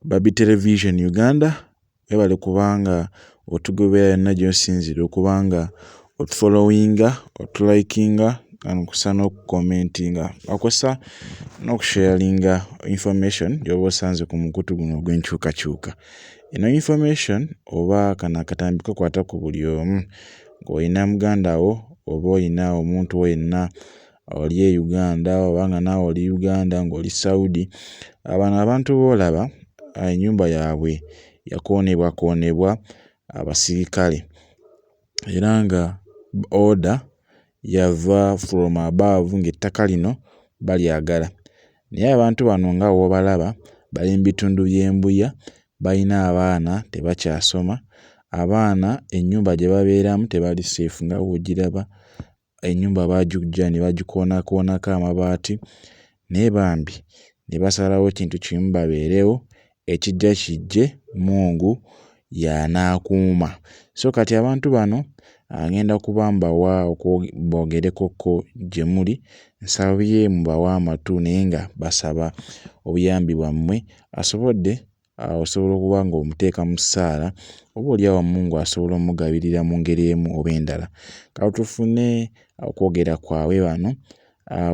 Baby Television Uganda webale kubanga otugobera yonna gy'osinzira okubanga otufollowinga, otulikinga, okusa n'okucommentinga akosa n'okusharinga information gy'oba osanze ku mukutu guno ogw'enkyukakyuka. Eno information oba kana akatambi kakwata ku buli omu ng'olina muganda wo oba olina omuntu wenna oli e Uganda oba nga naawe oli Uganda ng'oli Saudi. Abano abantu boolaba ennyumba yaabwe yakoonebwa abasirikale era nga order yava from above ng'ettaka lino balyagala. Naye abantu bano nga w'obalaba bali mu bitundu by'embuya, balina abaana tebakyasoma, abaana ennyumba gye babeeramu tebali safe nga bw'ogiraba. Ennyumba baagiggya ne bagikoonako amabaati naye bambi ne basalawo kintu kimu babeerewo, ekijja kijje Mungu y'anaakuuma. So kati abantu bano agenda kubambawa bogerekoko gye muli, nsabye mubawa amatu naye nga basaba obuyambi bwammwe asobodde osobola okuba nga omuteeka mu ssaala oba oli awo Mungu asobola omugabirira mu ngeri emu oba endala. Kale tufune okwogera kwabwe bano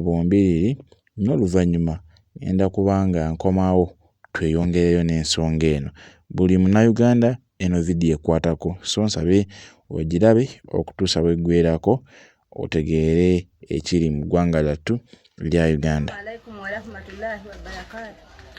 bombiriri n'oluvannyuma ngenda kuba nga nkomawo tweyongereyo n'ensonga eno. Buli Munnayuganda eno vidiyo ekwatako, so nsabe ogirabe okutuusa bw'eggweerako otegeere ekiri mu ggwanga lyattu lya Uganda. Alaikum wa rahmatullahi wa barakatuh.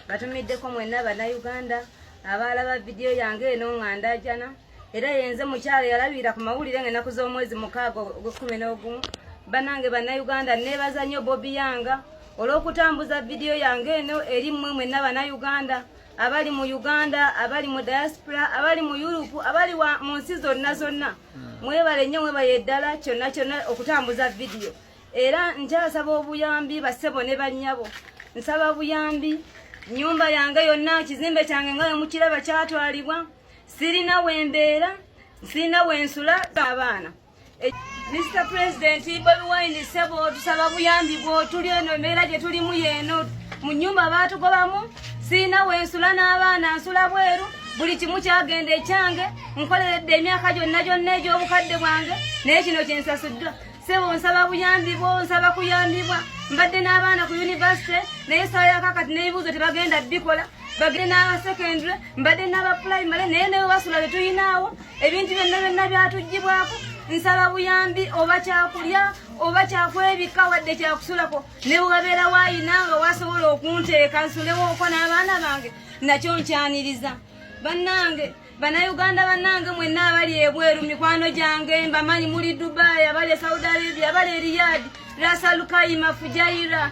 Batumiddeko mwenna Bannayuganda abalaba vidiyo yange eno ng'andajana era yenze mukyala yalabira ku mawulire ng'ennaku z'omwezi 6/11. Bannange Bannayuganda neebaza nnyo Bobby Yanga olw'okutambuza vidiyo yange eno eri mmwe mwenna Bannayuganda abali mu Uganda, abali mu diaspora, abali mu Europe, abali mu nsi zonna. Mwebale nnyo mwebaye ddala kyonna okutambuza vidiyo. Era nkyasaba obuyambi bassebo ne bannyabo. Nsaba buyambi nnyumba yange yonna, kizimbe kyange nga mukiraba kyatwalibwa. Sirina wembeera, sirina wensula abaana. Mr. President, Bobi Wine sebo tusaba buyambi bwo, tuli eno embeera gye tulimu yeeno mu nnyumba baatugobamu. Sirina wensula n'abaana, nsula bweru, buli kimu kyagenda ekyange, nkoleredde emyaka gyonna egy'obukadde bwange naye kino kye nsasuddwa. Sebo nsaba buyambi bwo, nsaba kuyambibwa. Mbadde n'abaana ku university naye ssaawa yakakati n'ebibuuzo tebagenda bikola. Bagende n'aba secondary, mbadde n'aba primary naye ne basula tetuyinaawo, ebintu byonna byatuggyibwako. Nsaba buyambi oba kyakulya oba kyakwebika wadde kyakusulako ne bwabeera waayina nga wasobola okunteeka nsulewooko n'abaana bange nakyo nkyaniriza. Bannange Bannayuganda bannange mwenna abali ebweru mikwano gyange mbamanyi muli Dubai, abali Saudi Arabia, abali Riyadh, Ras Al Khaimah, Fujairah,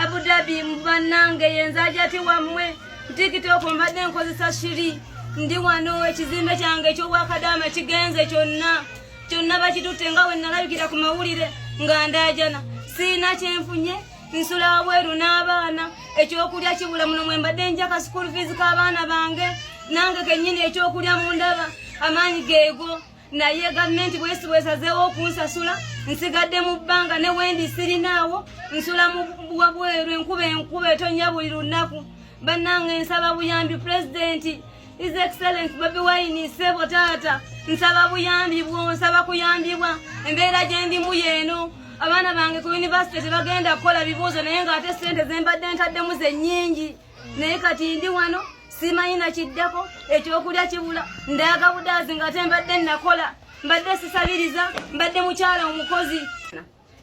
Abu Dhabi. Bannange yenzaja ati wammwe TikTok mbadde nkozesa shiri ndi wano ekizimbe kyange eky'Obwakadaama kigenze kyonna bakitutte nga we nalabikira ku mawulire nga ndaajana. Siina kyenfunye, nsula bweru n'abaana, ekyokulya kibula muno mwe mbadde njaka school fees k'abaana bange, nange kennyini ekyokulya mu ndaba amaanyi geego. Naye gavumenti bwesazeewo okunsasula nsigadde mu bbanga ne wendi sirinaawo, nsula mu bweru enkuba etonnya buli lunaku. Bannange nsaba buyambi President His Excellency Bobi Wine sebo taata, nsaba buyambi bwo, nsaba kuyambibwa. Embeera gye ndimu yeeno, abaana bange ku university tebagenda kukola bibuuzo naye ng'ate ssente ze mbadde ntaddemu ze nnyingi. Naye kati ndi wano simanyi na kiddako, ekyokulya kibula, ndaaga budaazi ng'ate mbadde nakola, mbadde sisabiriza, mbadde mukyala omukozi.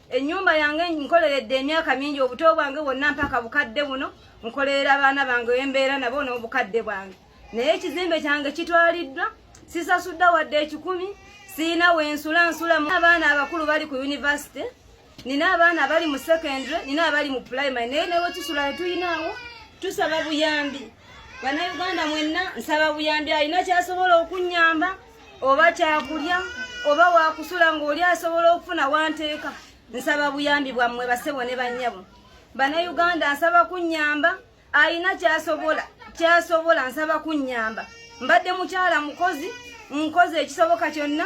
Ennyumba yange nkoleredde emyaka mingi, obuto bwange bwonna mpaka bukadde buno nkolerera abaana bange embeera nabo n'obukadde bwange. Naye ekizimbe kyange kitwaliddwa, sisasudde wadde 10, siina wensula, nsula mu abaana abakulu bali ku university, nina abaana abali mu secondary, nina abali mu primary, naye newe tusula tetuyinaawo. Tusaba buyambi Bannayuganda mwenna, nsaba buyambi alina kyasobola okunnyamba oba kyakulya oba wakusula ng'oli asobola okufuna wanteeka. Nsaba buyambi bwammwe bassebo ne bannyabo. Bannayuganda nsaba kunnyamba, alina kyasobola nsaba kunnyamba. Mbadde mukyala mukozi, nkoze ekisoboka kyonna.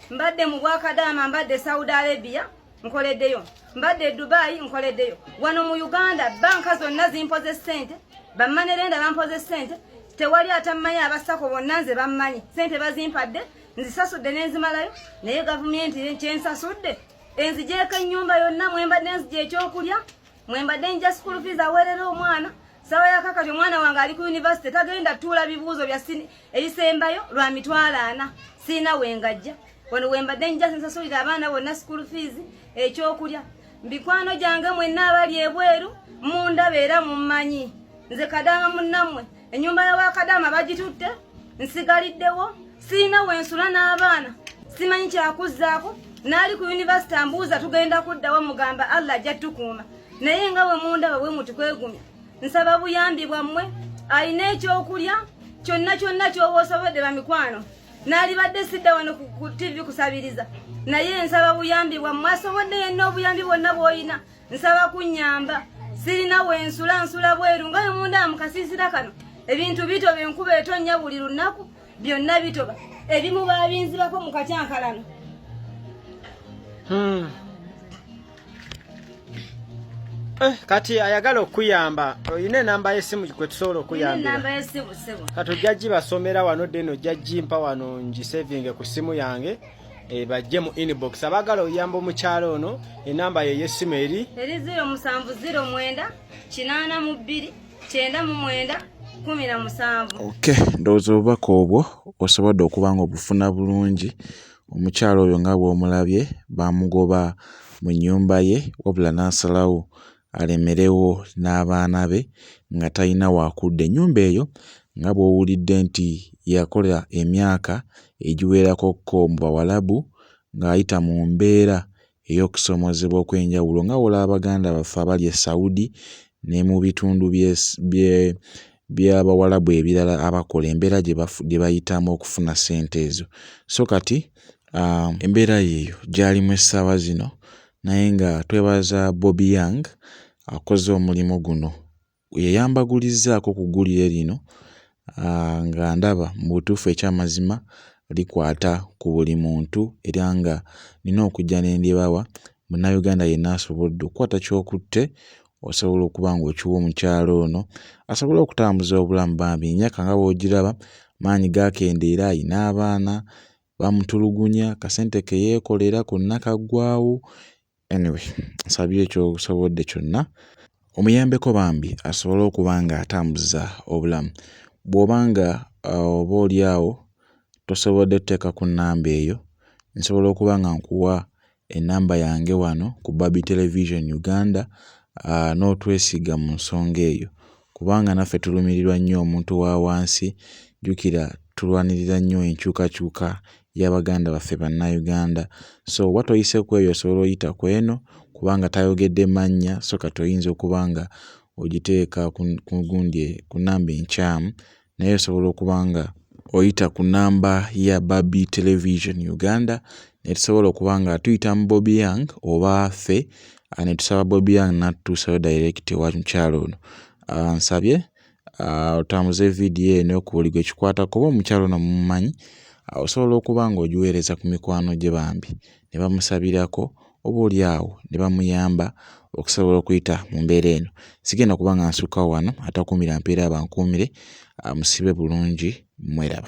Mbadde mu Bwakadaama, mbadde Saudi Arabia, nkoleddeyo. Mbadde Dubai, nkoleddeyo. Wano mu Uganda banka zonna zimpoze ssente, bammanerenda bampoze ssente. tewali atammanyi abassako bonna nze bammanyi sente bazimpadde nzisasudde nenzimalayo naye gavumenti kyensasudde enzigyeko ennyumba yonna mwembadde nzigya ekyokulya mwembadde nja school fees aweerera omwana sawa yakakati omwana wange ali ku university tagenda tuula bibuuzo bya ebisembayo lwa mitwalo 4 siina wengajja wano wembadde nja nsasulira abaana bonna school fees ekyokulya mikwano gyange mwenna abali ebweru mundaba era mummanyi nze Kadama munnammwe ennyumba yawa Kadama bagitutte nsigaliddewo siina wensula n'abaana simanyi kyakuzzaako naali ku university ambuuza tugenda kuddawo mugamba Allah ajja tukuuma naye nga bwe mundaba bwe mutukwegumya nsaba buyambi bwammwe alina ekyokulya kyonna ky'oba osobodde bamikwano naalibadde sidda wano ku TV kusabiriza naye nsaba buyambi bwammwe asobodde yenna obuyambi bwonna bw'olina nsaba kunnyamba sirina wensula nsula bweru nga mundaba mu kasiisira kano ebintu bitoba enkuba etonnya buli lunaku byonna bitoba ebimu baabinzibako mu katyankalano kati ayagala okuyamba olina enamba y'essimu kwe tusobola okuyambira enamba y'essimu sebo kati ojja gibasomera wano deno ojja gimpa wano ngisevinge ku ssimu yange bajje mu inbox abagala oyamba omukyalo ono enamba ye y'essimu eri 0709 82 99 17. Okay, ndowooza obubaka obwo osobodde okuba nga obufuna bulungi. Omukyalo oyo nga bw'omulabye bamugoba mu nnyumba ye wabula n'asalawo alemerewo n'abaana be nga talina wakudda. Ennyumba eyo nga bw'owulidde nti yakola emyaka egiwerako mu Bawalabu ng'ayita mu mbeera ey'okusomozebwa okw'enjawulo nga wola Abaganda baffe abali e Saudi ne mu bitundu by'Abawalabu ebirala abakola embeera gye bayitamu okufuna ssente ezo. So kati embeera yeeyo gy'alimu essaawa zino, naye nga twebaza Bobby Young akoze omulimu guno. Yeyambagulizzaako ku ggulire lino nga ndaba mu butuufu ekyamazima likwata ku buli muntu era nga nina okujja ne ndyebawa Munnayuganda yenna asobodde okukwata ky'okutte osobola okuba ng'okiwa omukyalo ono asobole okutambuza obulamu bambi. Ennyaka nga bw'ogiraba maanyi gaakendeera, ayina abaana bamutulugunya, kasente ke yeekolera konna kaggwaawo. Anyway, nsabye ekyosobodde kyonna omuyambeko bambi asobole okuba nga atambuza obulamu. Bw'oba nga oba oli awo tosobodde kuteeka ku nnamba eyo, nsobola okuba nga nkuwa ennamba yange wano ku Baby Television Uganda n'otwesiga mu nsonga eyo, kubanga naffe tulumirirwa nnyo omuntu wa wansi. Jjukira tulwanirira nnyo enkyukakyuka y'Abaganda baffe Bannayuganda. So what oyise ku eyo osobola oyita ku eno kubanga tayogedde mannya, so kati oyinza okuba nga ogiteeka ku nnamba enkyamu, naye osobola okuba nga oyita ku nnamba ya Baby Television Uganda ne tusobola okuba nga tuyita mu Bobby Young oba ffe ne tusaba Bobby Young n'atutuusayo direct ewa mukyalo ono. Nsabye otambuze vidiyo eno ku buli gwe kikwatako oba omukyalo ono mumumanyi, osobola okuba ng'ogiweereza ku mikwano gye bambi ne bamusabirako oba oli awo ne bamuyamba okusobola okuyita mu mbeera eno. Sigenda kuba nga nsukkawo wano, atakuumira mpeera abankuumire. Musibe bulungi, mweraba.